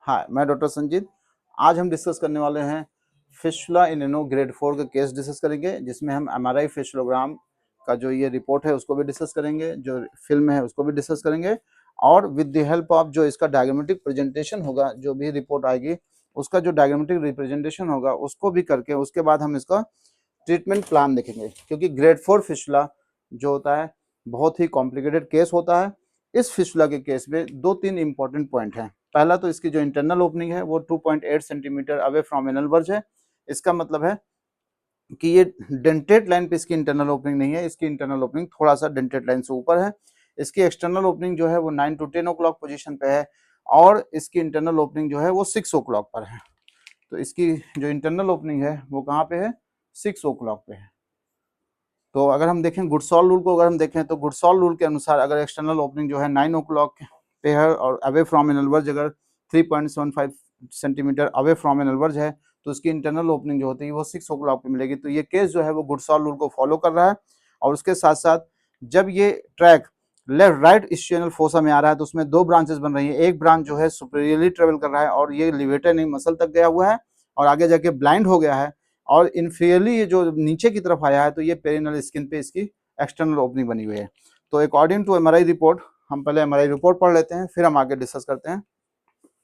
हाँ, मैं डॉक्टर संजीत। आज हम डिस्कस करने वाले हैं फिस्टुला इन एनो ग्रेड 4 का केस डिस्कस करेंगे, जिसमें हम एमआरआई फिस्टुलोग्राम का जो ये रिपोर्ट है उसको भी डिस्कस करेंगे, जो फिल्म है उसको भी डिस्कस करेंगे, और विद द हेल्प ऑफ जो इसका डायग्रामेटिक प्रेजेंटेशन होगा, जो भी रिपोर्ट आएगी उसका जो डायग्रामेटिक रिप्रेजेंटेशन होगा उसको भी करके उसके बाद हम इसका ट्रीटमेंट प्लान देखेंगे। क्योंकि ग्रेड 4 फिस्टुला जो होता है बहुत ही कॉम्प्लिकेटेड केस होता है। इस फिस्टुला के केस में 2-3 इंपॉर्टेंट पॉइंट हैं। पहला तो इसकी जो इंटरनल ओपनिंग है वो 2.8 centimetre away from anal verge है। इसका मतलब है कि ये डेंटेड लाइन पे इसकी इंटरनल ओपनिंग नहीं है, इसकी इंटरनल ओपनिंग थोड़ा सा डेंटेड लाइन से ऊपर है। इसकी एक्सटर्नल ओपनिंग जो है वो 9 to 10 ओ क्लॉक पोजिशन पे है, और इसकी इंटरनल ओपनिंग जो है वो 6 ओ क्लॉक पर है। तो इसकी जो इंटरनल ओपनिंग है वो कहाँ पे है, 6 ओ क्लॉक पे है। तो अगर हम देखें गुडसॉल रूल को, अगर हम देखें तो गुडसॉल रूल के अनुसार अगर एक्सटर्नल ओपनिंग जो है 9 ओ क्लॉक पे है और अवे फ्रॉम एनल वर्ज अगर 3.75 centimetre away from anal verge है, तो उसकी इंटरनल ओपनिंग जो होती है वो 6 ओ क्लॉक पे मिलेगी। तो ये केस जो है वो गुडसॉल रूल को फॉलो कर रहा है। और उसके साथ साथ जब ये track left right ischial fossa में आ रहा है तो उसमें 2 ब्रांचेस बन रही है। एक ब्रांच जो है सुपीरियरली ट्रेवल कर रहा है और ये लिवेटर नहीं मसल तक गया हुआ है और आगे जाके ब्लाइंड हो गया है, और इनफीरियरली ये जो नीचे की तरफ आया है तो ये पेरिनल स्किन पे इसकी एक्सटर्नल ओपनिंग बनी हुई है। तो अकॉर्डिंग टू एमआरआई रिपोर्ट, हम पहले एमआरआई रिपोर्ट पढ़ लेते हैं फिर हम आगे डिस्कस करते हैं।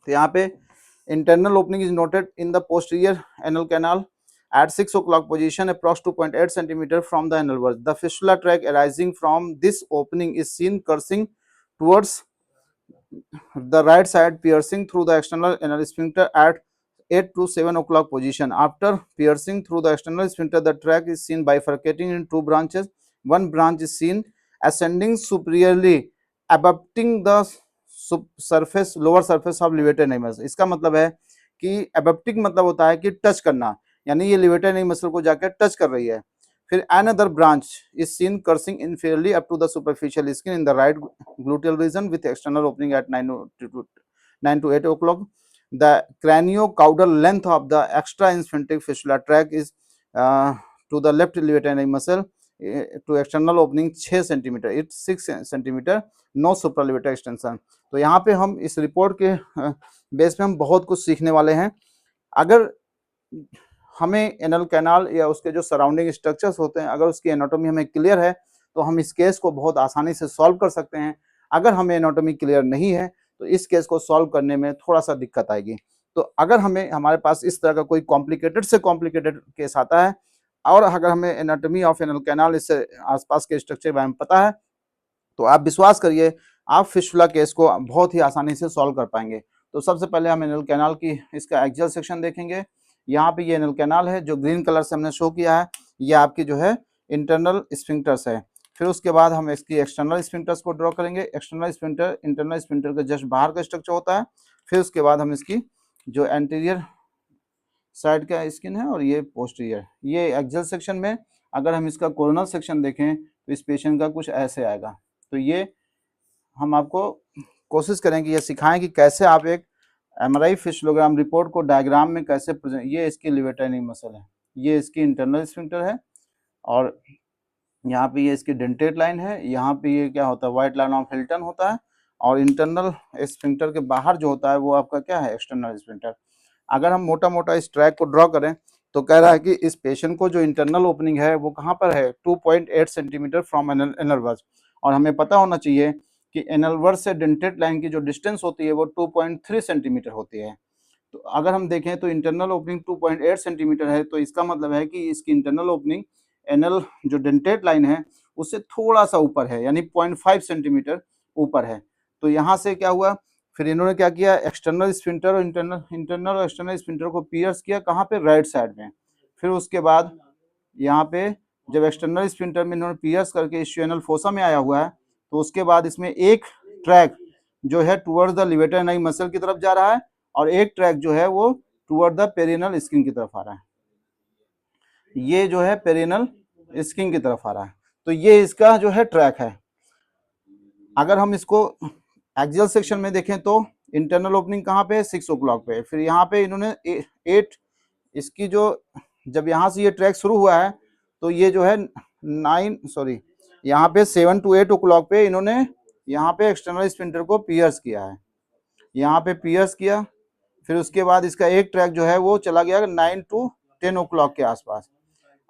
तो यहाँ पे internal opening is noted in the posterior anal canal at 6 o'clock position approx 2.8 centimeter from the anal verge. The fistula tract arising from this opening is seen coursing towards the right side, piercing through the external anal sphincter at 8 to 7 o'clock position. After piercing through the external sphincter, the tract is seen bifurcating in 2 branches. One branch is seen ascending superiorly, abutting the surface lower surface of levator neck muscle. इसका मतलब है कि abutting मतलब होता है कि touch करना, यानी ये levator neck muscle को जाकर टच कर रही है। फिर another branch is seen coursing inferiorly up to the superficial skin in the right gluteal region with external opening at 9 to 8 o'clock. The craniocaudal length of the extra insphincteric fistula tract is to the left levator neck muscle to external opening 6 centimetre, it's 6 centimetre, no supralevator extension. तो यहाँ पे हम इस report के base पे हम बहुत कुछ सीखने वाले हैं। अगर हमें एनल कैनाल या उसके जो सराउंडिंग स्ट्रक्चर्स होते हैं अगर उसकी एनाटॉमी हमें क्लियर है तो हम इस केस को बहुत आसानी से सॉल्व कर सकते हैं। अगर हमें एनाटॉमी क्लियर नहीं है तो इस केस को सॉल्व करने में थोड़ा सा दिक्कत आएगी। तो अगर हमारे पास इस तरह का कोई कॉम्प्लिकेटेड से कॉम्प्लिकेटेड केस आता है और अगर हमें एनाटॉमी ऑफ एनल कैनाल इससे आसपास के स्ट्रक्चर के बारे में पता है तो आप विश्वास करिए आप फिस्टुला केस को बहुत ही आसानी से सॉल्व कर पाएंगे। तो सबसे पहले हम एनल कैनाल की इसका एक्सियल सेक्शन देखेंगे। यहाँ पे ये एनल कैनाल है जो ग्रीन कलर से हमने शो किया है, ये आपकी जो है इंटरनल स्फिंक्टर्स है। फिर उसके बाद हम इसकी एक्सटर्नल स्फिंक्टर्स को ड्रॉ करेंगे। एक्सटर्नल स्फिंक्टर इंटरनल स्फिंक्टर के जस्ट बाहर का स्ट्रक्चर होता है। फिर उसके बाद हम इसकी जो एंटीरियर साइड का स्किन है और ये पोस्टीरियर, ये एक्सियल सेक्शन में अगर हम इसका कोरोनल सेक्शन देखें तो इस पेशेंट का कुछ ऐसे आएगा। तो ये हम आपको कोशिश करें कि ये सिखाएं कि कैसे आप एक एमआरआई फिस्टुलोग्राम रिपोर्ट को डायग्राम में कैसे प्रेजेंट। ये इसकी लिवेटर नेक मसल है, ये इसकी इंटरनल स्फिंक्टर है, और यहाँ पे ये इसकी डेंटेड लाइन है। यहाँ पे ये क्या होता है, व्हाइट लाइन ऑफ हिल्टन होता है, और इंटरनल स्फिंक्टर के बाहर जो होता है वो आपका क्या है, एक्सटर्नल स्फिंक्टर। अगर हम मोटा मोटा इस ट्रैक को ड्रॉ करें तो कह रहा है कि इस पेशेंट को जो इंटरनल ओपनिंग है वो कहाँ पर है, 2.8 सेंटीमीटर फ्रॉम एनल वर्ज। और हमें पता होना चाहिए कि एनल वर्ज से डेंटेड लाइन की जो डिस्टेंस होती है वो 2.3 सेंटीमीटर होती है। तो अगर हम देखें तो इंटरनल ओपनिंग 2.8 सेंटीमीटर है, तो इसका मतलब है कि इसकी इंटरनल ओपनिंग एनल जो डेंटेड लाइन है उससे थोड़ा सा ऊपर है, यानी 0.5 सेंटीमीटर ऊपर है। तो यहाँ से क्या हुआ, फिर इन्होंने क्या किया, एक्सटर्नल स्फिंक्टर और इंटरनल और एक्सटर्नल स्फिंक्टर को पियर्स किया, कहाँ पे, राइट साइड में। फिर उसके बाद यहाँ पे जब एक्सटर्नल स्फिंक्टर में इन्होंने पियर्स करके इस्चियल फोसा में आया हुआ है तो उसके बाद इसमें एक ट्रैक जो है towards the levator neck muscle की तरफ जा रहा है और एक ट्रैक जो है वो टुवर्ड द पेरिनल स्किन की तरफ आ रहा है। ये जो है पेरिनल स्किन की तरफ आ रहा है। तो ये इसका जो है ट्रैक है। अगर हम इसको एक्सियल सेक्शन में देखें तो इंटरनल ओपनिंग कहाँ पे है, 6 ओ क्लॉक पे। फिर यहाँ पे इन्होंने 8 इसकी जो जब यहाँ से ये ट्रैक शुरू हुआ है तो ये जो है 9 सॉरी यहाँ पे 7 to 8 ओ क्लॉक पे इन्होंने यहाँ पे एक्सटर्नल स्फिंक्टर को पियर्स किया है। यहाँ पे पियर्स किया, फिर उसके बाद इसका एक ट्रैक जो है वो चला गया 9 to 10 ओ क्लॉक के आसपास,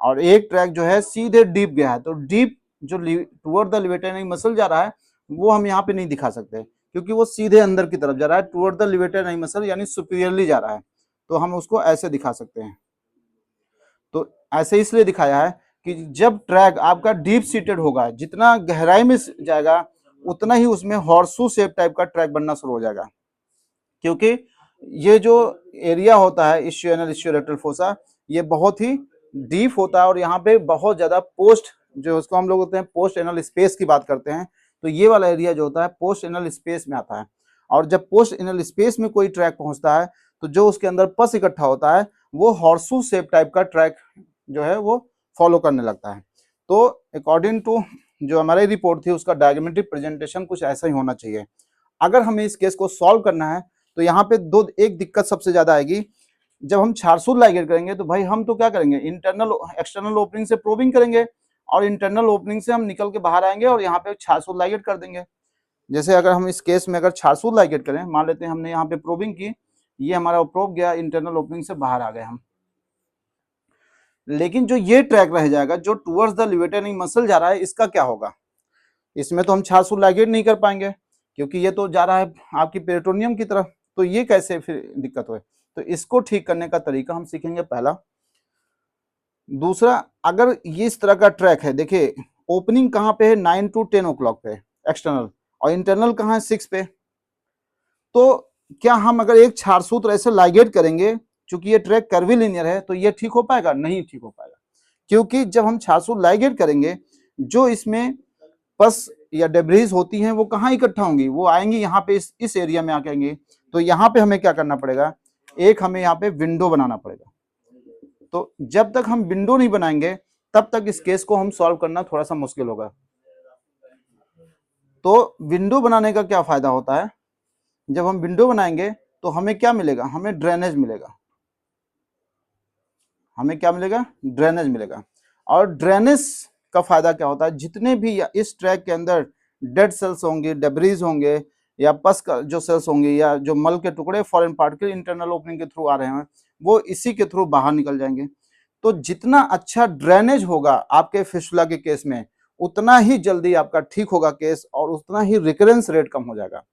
और एक ट्रैक जो है सीधे डीप गया है। तो डीप जो टुवर्ड द लिवेटरी मसल जा रहा है वो हम यहाँ पे नहीं दिखा सकते, क्योंकि वो सीधे अंदर की तरफ जा रहा है, टुवर्ड द लिवेटरी मसल यानी सुपीरियरली जा रहा है। तो हम उसको ऐसे दिखा सकते हैं। तो ऐसे इसलिए दिखाया है कि जब ट्रैक आपका डीप सीटेड होगा, जितना गहराई में जाएगा उतना ही उसमें हॉर्सू शेप टाइप का ट्रैक बनना शुरू हो जाएगा, क्योंकि ये जो एरिया होता है इश्यूएनल इश्यूरेक्टल फोसा, ये बहुत ही डीप होता है, और यहाँ पे बहुत ज्यादा पोस्ट, जो उसको हम लोग होते हैं पोस्ट एनल स्पेस की बात करते हैं, तो ये वाला एरिया जो होता है पोस्ट एनल स्पेस में आता है। और जब पोस्ट एनल स्पेस में कोई ट्रैक पहुंचता है तो जो उसके अंदर पस इकट्ठा होता है वो हॉर्सू शेप टाइप का ट्रैक जो है वो फॉलो करने लगता है। तो अकॉर्डिंग टू जो हमारी रिपोर्ट थी उसका डायग्रामेट्रिक प्रेजेंटेशन कुछ ऐसा ही होना चाहिए। अगर हमें इस केस को सॉल्व करना है तो यहाँ पे एक दिक्कत सबसे ज्यादा आएगी। जब हम छारसूल लाइगेट करेंगे तो भाई हम तो क्या करेंगे, इंटरनल एक्सटर्नल ओपनिंग से प्रोबिंग करेंगे, और इंटरनल ओपनिंग से हम निकल के बाहर आएंगे और यहाँ पे छारसूल लाइगेट कर देंगे। जैसे अगर हम इस केस में अगर छारसूल लाइगेट करें, मान लेते हैं हमने यहाँ पे प्रोबिंग की, ये हमारा प्रोब गया, इंटरनल ओपनिंग से बाहर आ गए हम, लेकिन जो ये ट्रैक रह जाएगा जो टुवर्ड्स द लिवेटरी मसल जा रहा है, इसका क्या होगा? इसमें तो हम छारसूल लाइगेट नहीं कर पाएंगे, क्योंकि ये तो जा रहा है आपकी पेरिटोनियम की तरफ, तो ये कैसे फिर दिक्कत हुए? तो इसको ठीक करने का तरीका हम सीखेंगे पहला। दूसरा, अगर ये इस तरह का ट्रैक है, देखिए ओपनिंग कहाँ पे है 9 to 10 ओ क्लॉक पे एक्सटर्नल, और इंटरनल कहाँ है 6 पे, तो क्या हम अगर एक छारसूत्र ऐसे लाइगेट करेंगे, चूंकि ये ट्रैक कर्वीलिनियर है, तो ये ठीक हो पाएगा? नहीं ठीक हो पाएगा, क्योंकि जब हम छारसूत्र लाइगेट करेंगे जो इसमें पस या डेब्रीज होती हैं वो कहाँ इकट्ठा होंगी, वो आएंगी यहाँ पे इस एरिया में आके आएंगी। तो यहाँ पे हमें क्या करना पड़ेगा, एक हमें यहाँ पे विंडो बनाना पड़ेगा। तो जब तक हम विंडो नहीं बनाएंगे तब तक इस केस को हम सॉल्व करना थोड़ा सा मुश्किल होगा। तो विंडो बनाने का क्या फायदा होता है, जब हम विंडो बनाएंगे तो हमें क्या मिलेगा, हमें ड्रेनेज मिलेगा, हमें क्या मिलेगा, ड्रेनेज मिलेगा। और ड्रेनेज का फायदा क्या होता है, जितने भी इस ट्रैक के अंदर डेड सेल्स होंगे, डेब्रीज होंगे, या पस का जो सेल्स होंगे, या जो मल के टुकड़े फॉरेन पार्टिकल इंटरनल ओपनिंग के थ्रू आ रहे हैं, वो इसी के थ्रू बाहर निकल जाएंगे। तो जितना अच्छा ड्रेनेज होगा आपके फिस्टुला के केस में, उतना ही जल्दी आपका ठीक होगा केस, और उतना ही रिकरेंस रेट कम हो जाएगा।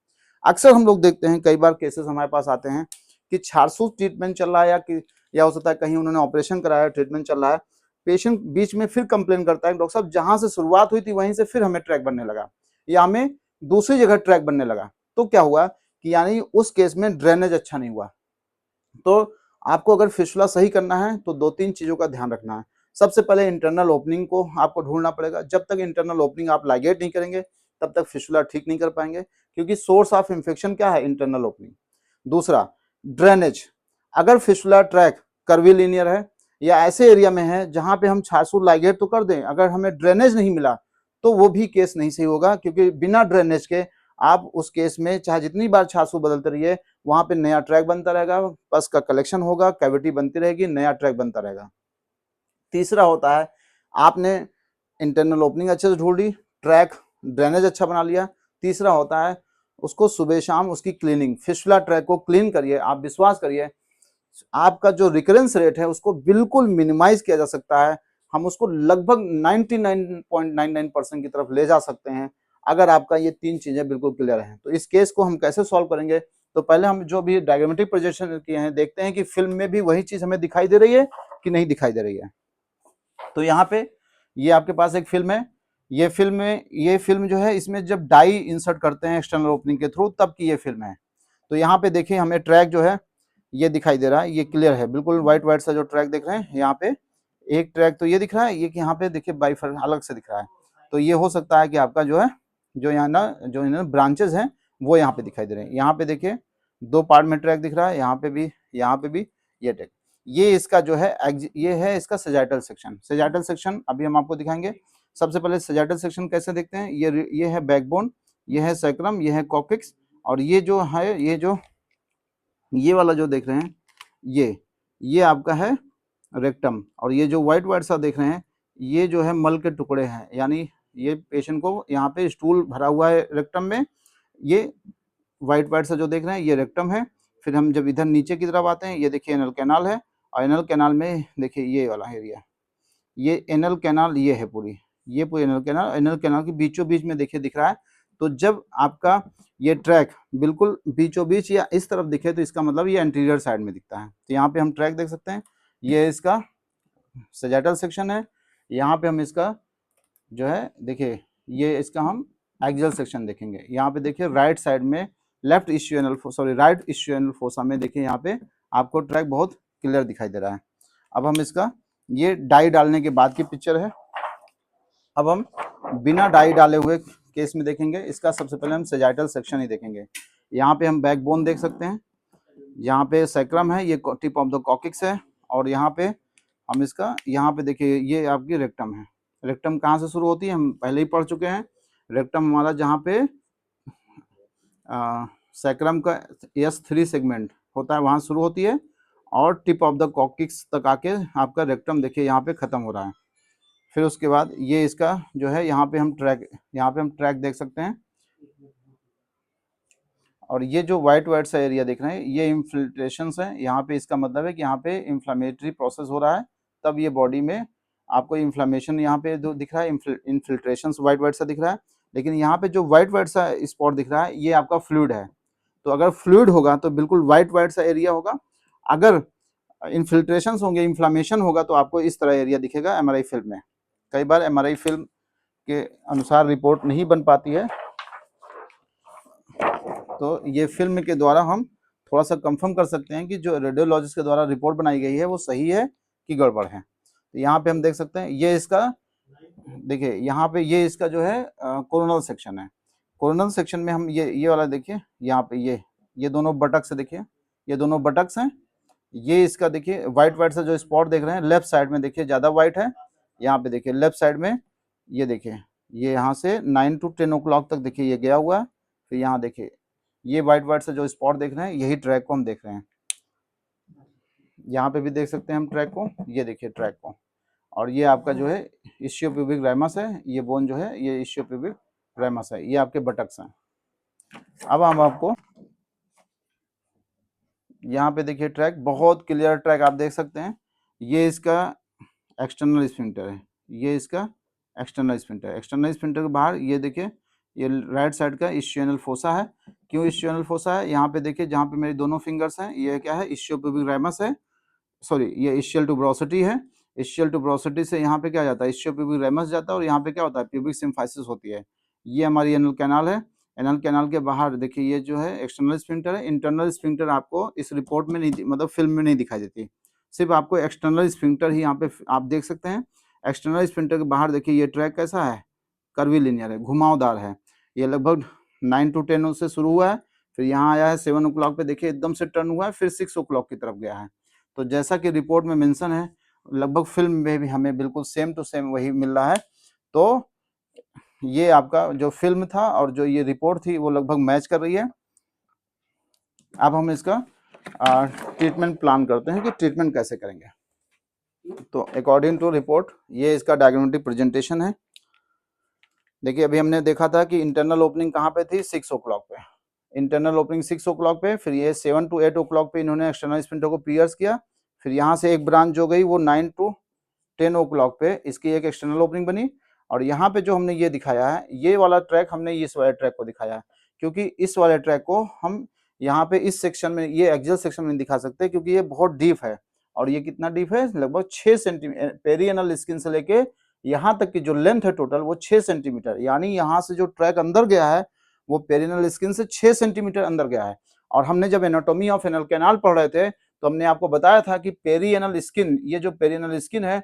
अक्सर हम लोग देखते हैं, कई बार केसेस हमारे पास आते हैं कि छारसूत्र ट्रीटमेंट चल रहा है, या हो सकता है कहीं उन्होंने ऑपरेशन कराया, ट्रीटमेंट चल रहा है, पेशेंट बीच में फिर कंप्लेन करता है, डॉक्टर साहब जहां से शुरुआत हुई थी वहीं से फिर हमें ट्रैक बनने लगा, या हमें दूसरी जगह ट्रैक बनने लगा। तो क्या हुआ कि यानी उस केस में ड्रेनेज अच्छा नहीं हुआ। तो आपको अगर फिस्टुला सही करना है तो 2-3 चीजों का ध्यान रखना है। सबसे पहले इंटरनल ओपनिंग को आपको ढूंढना पड़ेगा। जब तक इंटरनल ओपनिंग आप लाइगेट नहीं करेंगे तब तक फिस्टुला ठीक नहीं कर पाएंगे, क्योंकि सोर्स ऑफ इंफेक्शन क्या है, इंटरनल ओपनिंग। दूसरा, ड्रेनेज। अगर फिस्टुला ट्रैक कर्वीलिनियर है या ऐसे एरिया में है जहां पे हम छारसूत्र लाइगेट तो कर दें, अगर हमें ड्रेनेज नहीं मिला तो वो भी केस नहीं सही होगा, क्योंकि बिना ड्रेनेज के आप उस केस में चाहे जितनी बार छारसूत्र बदलते रहिए, वहां पे नया ट्रैक बनता रहेगा, पस का कलेक्शन होगा, कैविटी बनती रहेगी, नया ट्रैक बनता रहेगा। तीसरा होता है, आपने इंटरनल ओपनिंग अच्छे से ढूंढ ली, ट्रैक ड्रेनेज अच्छा बना लिया। तीसरा होता है उसको सुबह शाम उसकी क्लीनिंग, फिस्टुला ट्रैक को क्लीन करिए। आप विश्वास करिए, आपका जो रिकरेंस रेट है उसको बिल्कुल मिनिमाइज किया जा सकता है। हम उसको लगभग 99.99% की तरफ ले जा सकते हैं अगर आपका ये 3 चीजें बिल्कुल क्लियर हैं। तो इस केस को हम कैसे सॉल्व करेंगे, तो पहले हम जो भी डायग्रामेट्रिक प्रोजेक्शन किए हैं, देखते हैं कि फिल्म में भी वही चीज हमें दिखाई दे रही है कि नहीं दिखाई दे रही है। तो यहाँ पे ये आपके पास एक फिल्म है, ये फिल्म जो है, इसमें जब डाई इंसर्ट करते हैं एक्सटर्नल ओपनिंग के थ्रू तब की ये फिल्म है। तो यहाँ पे देखिए हमें ट्रैक जो है ये दिखाई दे रहा है, ये क्लियर है, बिल्कुल व्हाइट व्हाइट सा जो ट्रैक देख रहे हैं यहाँ पे, एक ट्रैक तो ये दिख रहा है, ये कि यहाँ पे देखिए बाइफर अलग से दिख रहा है। तो ये हो सकता है कि आपका जो है, जो यहाँ ना जो इन्हें ब्रांचेस हैं वो यहाँ पे दिखाई दे रहे हैं। यहाँ पे देखिए 2 पार्ट में ट्रैक दिख रहा है, यहाँ पे भी ये ट्रैक, ये इसका जो है ये है इसका सेजाइटल सेक्शन। सेजाइटल सेक्शन अभी हम आपको दिखाएंगे। सबसे पहले सेजाइटल सेक्शन कैसे देखते हैं, ये है बैकबोन, ये है सैक्रम, ये है कॉक्सिक्स, और ये जो है ये वाला जो देख रहे हैं ये आपका है रेक्टम, और ये जो व्हाइट व्हाइट सा देख रहे हैं ये जो है मल के टुकड़े हैं, यानी ये पेशेंट को यहाँ पे स्टूल भरा हुआ है रेक्टम में, ये व्हाइट व्हाइट सा जो देख रहे हैं ये रेक्टम है, फिर हम जब इधर नीचे की तरफ आते हैं, ये देखिए एनल कैनाल है, और एनल कैनाल में देखिए ये वाला एरिया, ये एनल कैनाल ये है पूरी, ये पूरी एनल कैनाल के बीचों बीच में देखिए दिख रहा है। तो जब आपका ये ट्रैक बिल्कुल बीचों बीच या इस तरफ दिखे तो इसका मतलब ये एंटीरियर साइड में दिखता है। तो यहाँ पे हम ट्रैक देख सकते हैं, ये इसका सैजिटल सेक्शन है। यहाँ पे हम इसका जो है देखिए, ये इसका हम एक्सियल सेक्शन देखेंगे। यहाँ पे देखिए राइट साइड में राइट इश्यूएनल फोसा में देखिए यहाँ पे आपको ट्रैक बहुत क्लियर दिखाई दे रहा है। अब हम इसका ये डाई डालने के बाद की पिक्चर है। अब हम बिना डाई डाले हुए केस में देखेंगे। इसका सबसे पहले हम सैजिटल सेक्शन ही देखेंगे। यहाँ पे हम बैकबोन देख सकते हैं, यहाँ पे सैक्रम है, ये टिप ऑफ द कॉकिक्स है, और यहाँ पे हम इसका यहाँ पे देखिए ये आपकी रेक्टम है। रेक्टम कहाँ से शुरू होती है हम पहले ही पढ़ चुके हैं। रेक्टम हमारा जहाँ पे सैक्रम का S3 सेगमेंट होता है वहाँ शुरू होती है, और टिप ऑफ द कॉकिक्स तक आके आपका रेक्टम देखिए यहाँ पे ख़त्म हो रहा है। फिर उसके बाद ये इसका जो है यहाँ पे हम ट्रैक देख सकते हैं, और ये जो वाइट सा एरिया देख रहे हैं ये इन्फिल्ट्रेशंस है। यहाँ पे इसका मतलब है कि यहाँ पे इन्फ्लामेटरी प्रोसेस हो रहा है, तब ये बॉडी में आपको इन्फ्लामेशन यहाँ पे जो दिख रहा है, इन्फिल्ट्रेशंस वाइट सा दिख रहा है। लेकिन यहाँ पे जो वाइट सा स्पॉट दिख रहा है ये आपका फ्लूइड है। तो अगर फ्लूइड होगा तो बिल्कुल वाइट सा एरिया होगा, अगर इन्फिल्ट्रेशंस होंगे, इन्फ्लामेशन होगा, तो आपको इस तरह एरिया दिखेगा MRI फिल्म में। कई बार MRI फिल्म के अनुसार रिपोर्ट नहीं बन पाती है, तो ये फिल्म के द्वारा हम थोड़ा सा कंफर्म कर सकते हैं कि जो रेडियोलॉजिस्ट के द्वारा रिपोर्ट बनाई गई है वो सही है कि गड़बड़ है। तो यहाँ पे हम देख सकते हैं ये इसका देखिए, यहाँ पे ये इसका जो है कोरोनल सेक्शन है। कोरोनल सेक्शन में हम ये वाला देखिए, यहाँ पे ये दोनों बटक्स देखिए, ये दोनों बटक्स हैं। ये इसका देखिए वाइट से जो स्पॉट देख रहे हैं लेफ्ट साइड में देखिए ज़्यादा वाइट है। यहाँ पे देखिए लेफ्ट साइड में ये देखिए, ये यहाँ से 9 to 10 o'clock तक देखिए ये गया हुआ है। फिर यहाँ देखिए ये वाइट से जो स्पॉट देख रहे हैं यही ट्रैक को हम देख रहे हैं। यहाँ पे भी देख सकते हैं हम ट्रैक को, ये देखिए ट्रैक को, और ये आपका जो है इशियोप्यूबिक रैमस है। ये बोन जो है ये इशियोप्यूबिक रैमस है, ये आपके बटक्स हैं। अब हम आपको यहाँ पे देखिए ट्रैक, बहुत क्लियर ट्रैक आप देख सकते हैं। ये इसका एक्सटर्नल स्फिंक्टर है, ये इसका एक्सटर्नल स्फिंक्टर के बाहर ये देखिए ये राइट साइड का इश्यूएनल फोसा है। क्यों इश्यूएनल फोसा है? यहाँ पे देखिए जहाँ पे मेरी दोनों फिंगर्स हैं ये क्या है, इशियोप्यूबिक रैमस है, सॉरी ये इशियल टुबरोसिटी है। इशियल टुबरोसिटी से यहाँ पे क्या जाता है, इशियोप्यूबिक रैमस जाता है, और यहाँ पे क्या होता है, प्यूबिक सिम्फाइसिस होती है। ये हमारी एनल कैनाल है। एनल कैनाल के बाहर देखिए ये जो है एक्सटर्नल स्फिंक्टर है। इंटरनल स्फिंक्टर आपको इस रिपोर्ट में नहीं, मतलब फिल्म में नहीं दिखाई देती, सिर्फ आपको एक्सटर्नल स्फिंक्टर ही यहाँ पे आप देख सकते हैं। एक्सटर्नल स्फिंक्टर के बाहर देखिए ये ट्रैक कैसा है, कर्वीलिनियर है, घुमावदार है। ये लगभग 9 to 10 से शुरू हुआ है, फिर यहाँ आया है 7 o'clock पे देखिए एकदम से टर्न हुआ है, फिर 6 o'clock की तरफ गया है। तो जैसा कि रिपोर्ट में मेंशन है, लगभग फिल्म में भी हमें बिल्कुल सेम टू सेम वही मिल रहा है। तो ये आपका जो फिल्म था और जो ये रिपोर्ट थी वो लगभग मैच कर रही है। अब हम इसका ट्रीटमेंट प्लान करते हैं कि ट्रीटमेंट कैसे करेंगे। तो अकॉर्डिंग टू रिपोर्ट ये इसका डायग्नोस्टिक प्रेजेंटेशन है। देखिए अभी हमने देखा था कि इंटरनल ओपनिंग कहाँ पे थी, 6 o'clock पे, इंटरनल ओपनिंग 6 o'clock पे। फिर ये 7 to 8 o'clock पे इन्होंने एक्सटर्नल स्फिंक्टर को पियर्स किया। फिर यहाँ से एक ब्रांच जो गई वो 9 to 10 o'clock पे इसकी एक एक्सटर्नल ओपनिंग बनी। और यहाँ पे जो हमने ये दिखाया है, ये वाला ट्रैक हमने इस वाले ट्रैक को दिखाया है, क्योंकि इस वाले ट्रैक को हम यहाँ पे इस सेक्शन में, ये एक्सियल सेक्शन में नहीं दिखा सकते क्योंकि ये बहुत डीप है। और ये कितना डीप है, लगभग 6 सेंटीमीटर, पेरियनल स्किन से लेके यहाँ तक की जो लेंथ है टोटल वो 6 सेंटीमीटर, यानी यहाँ से जो ट्रैक अंदर गया है वो पेरियनल स्किन से 6 सेंटीमीटर अंदर गया है। और हमने जब एनाटॉमी ऑफ एनल कैनाल पढ़ रहे थे तो हमने आपको बताया था कि पेरियनल स्किन, ये जो पेरियनल स्किन है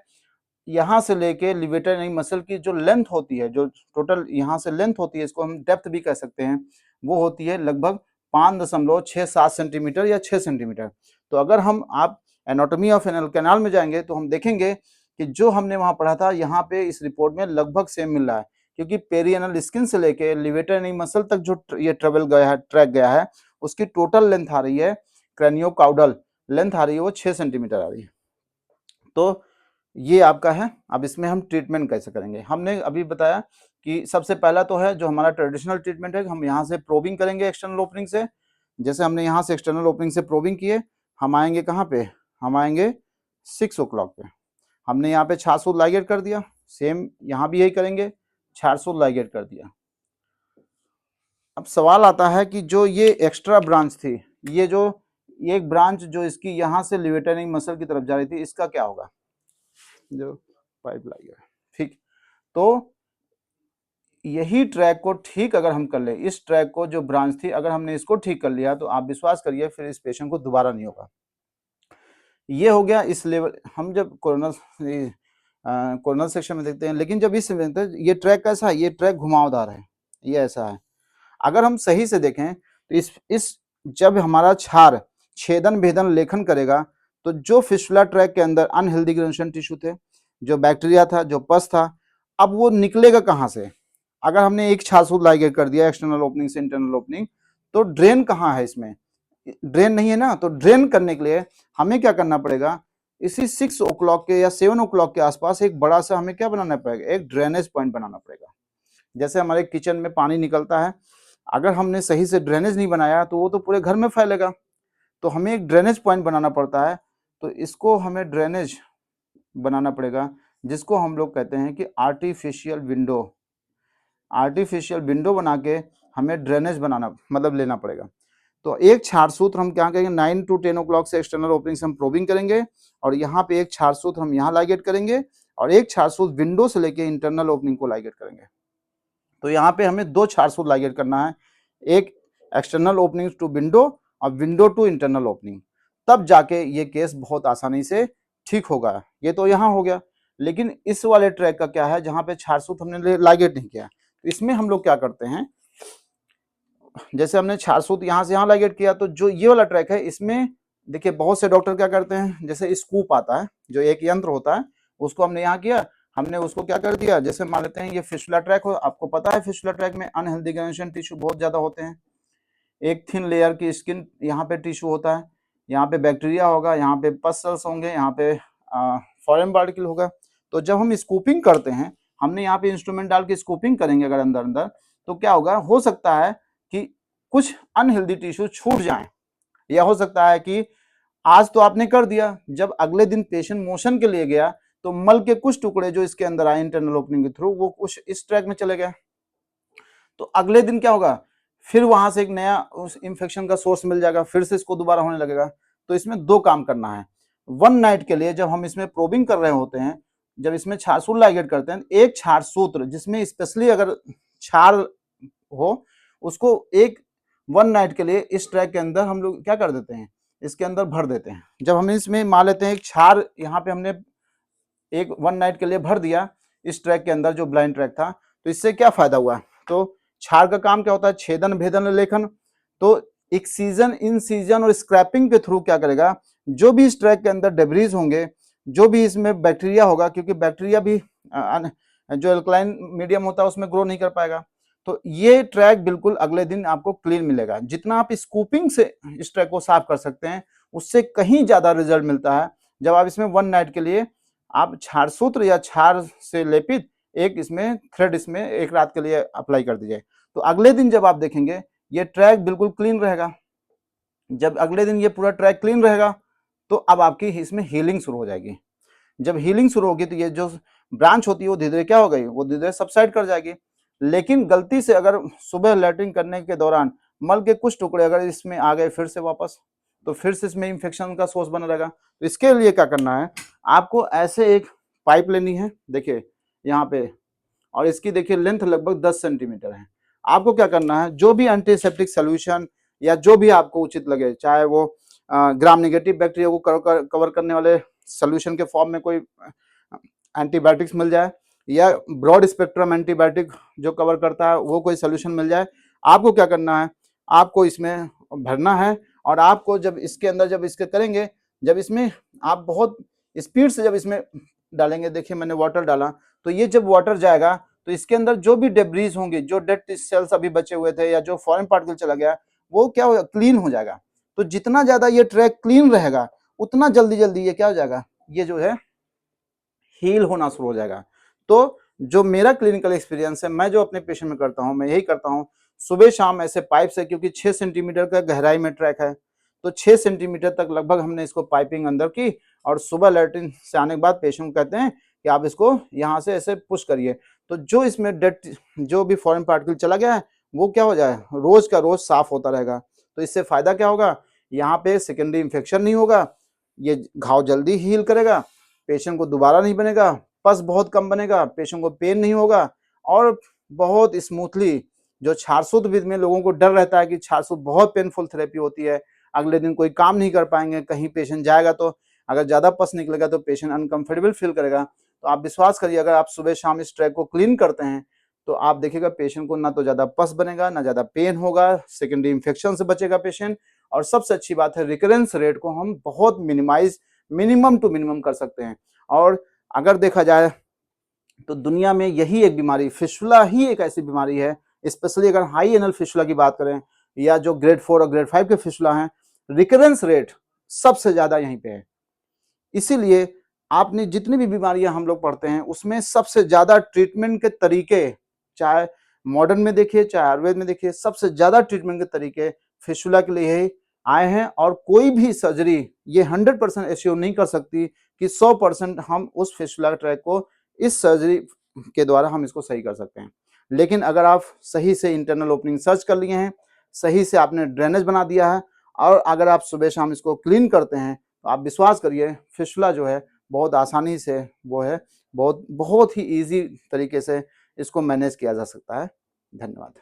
यहाँ से लेके लिवेटर यानी मसल की जो लेंथ होती है, जो टोटल यहाँ से लेंथ होती है, इसको हम डेप्थ भी कह सकते हैं, वो होती है लगभग 5.67 सेंटीमीटर या 6 सेंटीमीटर। तो अगर आप एनाटॉमी ऑफ एनल कैनाल में जाएंगे तो हम देखेंगे कि जो हमने वहां पढ़ा था यहाँ पे इस रिपोर्ट में लगभग सेम मिल रहा है, क्योंकि पेरियनल स्किन से लेके लिवेटर यानी मसल तक जो ये ट्रेवल गया है, ट्रैक गया है, उसकी टोटल लेंथ आ रही है, क्रैनियोकाउडल लेंथ आ रही है वो 6 सेंटीमीटर आ रही है। तो ये आपका है। अब इसमें हम ट्रीटमेंट कैसे करेंगे, हमने अभी बताया कि सबसे पहला तो है जो हमारा ट्रेडिशनल ट्रीटमेंट है, हम यहाँ से प्रोबिंग करेंगे एक्सटर्नल ओपनिंग से। जैसे हमने यहाँ से एक्सटर्नल ओपनिंग से प्रोबिंग किए, हम आएंगे कहाँ पे, हम आएंगे 6 o'clock पे। हमने यहाँ पे 6 सूत्र लाइगेट कर दिया, सेम यहाँ भी यही करेंगे, 4 सूत्र लाइगेट कर दिया। अब सवाल आता है कि जो ये एक्स्ट्रा ब्रांच थी, ये जो एक ब्रांच जो इसकी यहाँ से लिवेटरिंग मसल की तरफ जा रही थी, इसका क्या होगा, जो पाइप लाइगेट, ठीक। तो यही ट्रैक को ठीक अगर हम कर ले, इस ट्रैक को जो ब्रांच थी अगर हमने इसको ठीक कर लिया, तो आप विश्वास करिए फिर इस पेशेंट को दोबारा नहीं होगा। ये हो गया इस लेवल, हम जब कोरोनल सेक्शन में देखते हैं, लेकिन जब इस ये ट्रैक कैसा है, ये ट्रैक घुमावदार है, ये ऐसा है। अगर हम सही से देखें तो इस जब हमारा क्षार छेदन भेदन लेखन करेगा, तो जो फिस्टुला ट्रैक के अंदर अनहेल्दी ग्रेनुलेशन टिश्यू थे, जो बैक्टीरिया था, जो पस था, अब वो निकलेगा कहाँ से। अगर हमने एक छासूत लाइगेट कर दिया एक्सटर्नल ओपनिंग से इंटरनल ओपनिंग, तो ड्रेन कहाँ है, इसमें ड्रेन नहीं है ना। तो ड्रेन करने के लिए हमें क्या करना पड़ेगा, इसी 6 o'clock के या 7 o'clock के आसपास एक बड़ा सा हमें क्या बनाना पड़ेगा, एक ड्रेनेज पॉइंट बनाना पड़ेगा। जैसे हमारे किचन में पानी निकलता है, अगर हमने सही से ड्रेनेज नहीं बनाया तो वो तो पूरे घर में फैलेगा, तो हमें एक ड्रेनेज पॉइंट बनाना पड़ता है। तो इसको हमें ड्रेनेज बनाना पड़ेगा, जिसको हम लोग कहते हैं कि आर्टिफिशियल विंडो बना के हमें ड्रेनेज बनाना मतलब लेना पड़ेगा। तो एक क्षार सूत्र हम क्या करेंगे, 9 to 10 o'clock से एक्सटर्नल ओपनिंग से हम प्रोबिंग करेंगे, और यहाँ पे एक क्षार सूत्र हम यहाँ लाइगेट करेंगे, और एक क्षार सूत्र विंडो से लेके इंटरनल ओपनिंग को लाइगेट करेंगे। तो यहाँ पे हमें 2 क्षार सूत्र लाइगेट करना है, एक एक्सटर्नल ओपनिंग टू विंडो और विंडो टू इंटरनल ओपनिंग, तब जाके ये केस बहुत आसानी से ठीक होगा। ये तो यहाँ हो गया, लेकिन इस वाले ट्रैक का क्या है, जहाँ पे क्षार सूत्र हमने लाइगेट नहीं किया, तो इसमें हम लोग क्या करते हैं, जैसे हमने क्षार सूत्र यहाँ से यहाँ लाइगेट किया, तो जो ये वाला ट्रैक है, इसमें देखिए बहुत से डॉक्टर क्या करते हैं, जैसे स्कूप आता है, जो एक यंत्र होता है, उसको हमने यहाँ किया, हमने उसको क्या कर दिया, जैसे मान लेते हैं ये फिस्टुला ट्रैक हो, आपको पता है फिस्टुला ट्रैक में अनहेल्दी ग्रेनुलेशन टिश्यू बहुत ज्यादा होते हैं, एक थिन लेयर की स्किन यहाँ पे टिश्यू होता है, यहाँ पे बैक्टीरिया होगा, यहाँ पे पस सेल्स होंगे, यहाँ पे फॉरेन पार्टिकल होगा। तो जब हम स्कूपिंग करते हैं, हमने यहाँ पे इंस्ट्रूमेंट डाल के स्कूपिंग करेंगे अगर अंदर अंदर, तो क्या होगा, हो सकता है कि कुछ अनहेल्दी टिश्यू छूट जाए, या हो सकता है कि आज तो आपने कर दिया, जब अगले दिन पेशेंट मोशन के लिए गया, तो मल के कुछ टुकड़े जो इसके अंदर आए इंटरनल ओपनिंग के थ्रू, वो कुछ इस ट्रैक में चले गए, तो अगले दिन क्या होगा, फिर वहां से एक नया उस इंफेक्शन का सोर्स मिल जाएगा, फिर से इसको दोबारा होने लगेगा। तो इसमें 2 काम करना है। वन नाइट के लिए जब हम इसमें प्रोबिंग कर रहे होते हैं, जब इसमें क्षार सूत्र लाइगेट करते हैं, एक क्षार सूत्र जिसमें स्पेशली अगर क्षार हो, उसको एक वन नाइट के लिए इस ट्रैक के अंदर हम लोग क्या कर देते हैं, इसके अंदर भर देते हैं। जब हम इसमें मान लेते हैं क्षार यहाँ पे हमने एक वन नाइट के लिए भर दिया इस ट्रैक के अंदर, जो ब्लाइंड ट्रैक था, तो इससे क्या फायदा हुआ, तो क्षार का काम क्या होता है, छेदन भेदन लेखन। तो एक्सीजन इंसीजन और स्क्रैपिंग के थ्रू क्या करेगा, जो भी इस ट्रैक के अंदर डेब्रीज होंगे, जो भी इसमें बैक्टीरिया होगा, क्योंकि बैक्टीरिया भी जो एल्कलाइन मीडियम होता है उसमें ग्रो नहीं कर पाएगा, तो ये ट्रैक बिल्कुल अगले दिन आपको क्लीन मिलेगा। जितना आप स्कूपिंग से इस ट्रैक को साफ कर सकते हैं, उससे कहीं ज्यादा रिजल्ट मिलता है जब आप इसमें वन नाइट के लिए आप क्षार सूत्र या क्षार से लेपित एक इसमें थ्रेड इसमें एक रात के लिए अप्लाई कर दीजिए, तो अगले दिन जब आप देखेंगे ये ट्रैक बिल्कुल क्लीन रहेगा। जब अगले दिन ये पूरा ट्रैक क्लीन रहेगा, तो अब आपकी इसमें हीलिंग शुरू हो जाएगी। जब हीलिंग शुरू होगी, तो ये जो ब्रांच होती है वो धीरे धीरे क्या हो गई, वो धीरे धीरे सबसाइड कर जाएगी। लेकिन गलती से अगर सुबह लैट्रिन करने के दौरान मल के कुछ टुकड़े अगर इसमें आ गए फिर से वापस, तो फिर से इसमें इंफेक्शन का सोर्स बना रहेगा। तो इसके लिए क्या करना है, आपको ऐसे एक पाइप लेनी है, देखिए यहाँ पे, और इसकी देखिए लेंथ लगभग 10 सेंटीमीटर है। आपको क्या करना है, जो भी एंटीसेप्टिक सोल्यूशन या जो भी आपको उचित लगे, चाहे वो ग्राम नेगेटिव बैक्टीरिया को कवर करने वाले सोल्यूशन के फॉर्म में कोई एंटीबायोटिक्स मिल जाए, या ब्रॉड स्पेक्ट्रम एंटीबायोटिक जो कवर करता है वो कोई सोल्यूशन मिल जाए, आपको क्या करना है, आपको इसमें भरना है। और आपको जब इसके अंदर जब इसके करेंगे, जब इसमें आप बहुत स्पीड से जब इसमें डालेंगे, देखिए मैंने वाटर डाला, तो ये जब वाटर जाएगा तो इसके अंदर जो भी डेब्रीज होंगे, जो डेड सेल्स अभी बचे हुए थे या जो फॉरेन पार्टिकल चला गया, वो क्या होगा, क्लीन हो जाएगा। तो जितना ज्यादा ये ट्रैक क्लीन रहेगा, उतना जल्दी जल्दी ये क्या हो जाएगा, ये जो है हील होना शुरू हो जाएगा। तो जो मेरा क्लिनिकल एक्सपीरियंस है, मैं जो अपने पेशेंट में करता हूँ, मैं यही करता हूँ, सुबह शाम ऐसे पाइप से, क्योंकि 6 सेंटीमीटर का गहराई में ट्रैक है, तो 6 सेंटीमीटर तक लगभग हमने इसको पाइपिंग अंदर की, और सुबह लैट्रिन से आने के बाद पेशेंट को कहते हैं कि आप इसको यहाँ से ऐसे पुश करिए, तो जो इसमें डेड जो भी फॉरेन पार्टिकल चला गया है वो क्या हो जाए, रोज का रोज साफ होता रहेगा। तो इससे फायदा क्या होगा, यहाँ पे सेकेंडरी इन्फेक्शन नहीं होगा, ये घाव जल्दी हील करेगा, पेशेंट को दोबारा नहीं बनेगा, पस बहुत कम बनेगा, पेशेंट को पेन नहीं होगा, और बहुत स्मूथली, जो छारसूत विधि में लोगों को डर रहता है कि छारसूत बहुत पेनफुल थेरेपी होती है, अगले दिन कोई काम नहीं कर पाएंगे, कहीं पेशेंट जाएगा तो अगर ज्यादा पस निकलेगा तो पेशेंट अनकंफर्टेबल फील करेगा। तो आप विश्वास करिए, अगर आप सुबह शाम इस ट्रैक को क्लीन करते हैं तो आप देखिएगा पेशेंट को ना तो ज्यादा पस बनेगा, ना ज्यादा पेन होगा, सेकेंडरी इंफेक्शन से बचेगा पेशेंट, और सबसे अच्छी बात है रिकरेंस रेट को हम बहुत मिनिमम टू मिनिमम कर सकते हैं। और अगर देखा जाए तो दुनिया में यही एक बीमारी, फिस्टुला ही एक ऐसी बीमारी है, स्पेशली अगर हाई एनल फिस्टुला की बात करें या जो ग्रेड 4 और ग्रेड 5 के फिस्टुला हैं, रिकरेंस रेट सबसे ज्यादा यहीं पे है। इसीलिए आपने जितनी भी बीमारियां हम लोग पढ़ते हैं उसमें सबसे ज्यादा ट्रीटमेंट के तरीके, चाहे मॉडर्न में देखिए चाहे आयुर्वेद में देखिए, सबसे ज्यादा ट्रीटमेंट के तरीके फिस्टुला के लिए ही आए हैं। और कोई भी सर्जरी ये 100% एश्योर नहीं कर सकती कि 100% हम उस फिस्टुला ट्रैक को इस सर्जरी के द्वारा हम इसको सही कर सकते हैं। लेकिन अगर आप सही से इंटरनल ओपनिंग सर्च कर लिए हैं, सही से आपने ड्रेनेज बना दिया है, और अगर आप सुबह शाम इसको क्लीन करते हैं, तो आप विश्वास करिए फिस्टुला जो है बहुत आसानी से वो है बहुत बहुत ही इजी तरीके से इसको मैनेज किया जा सकता है। धन्यवाद।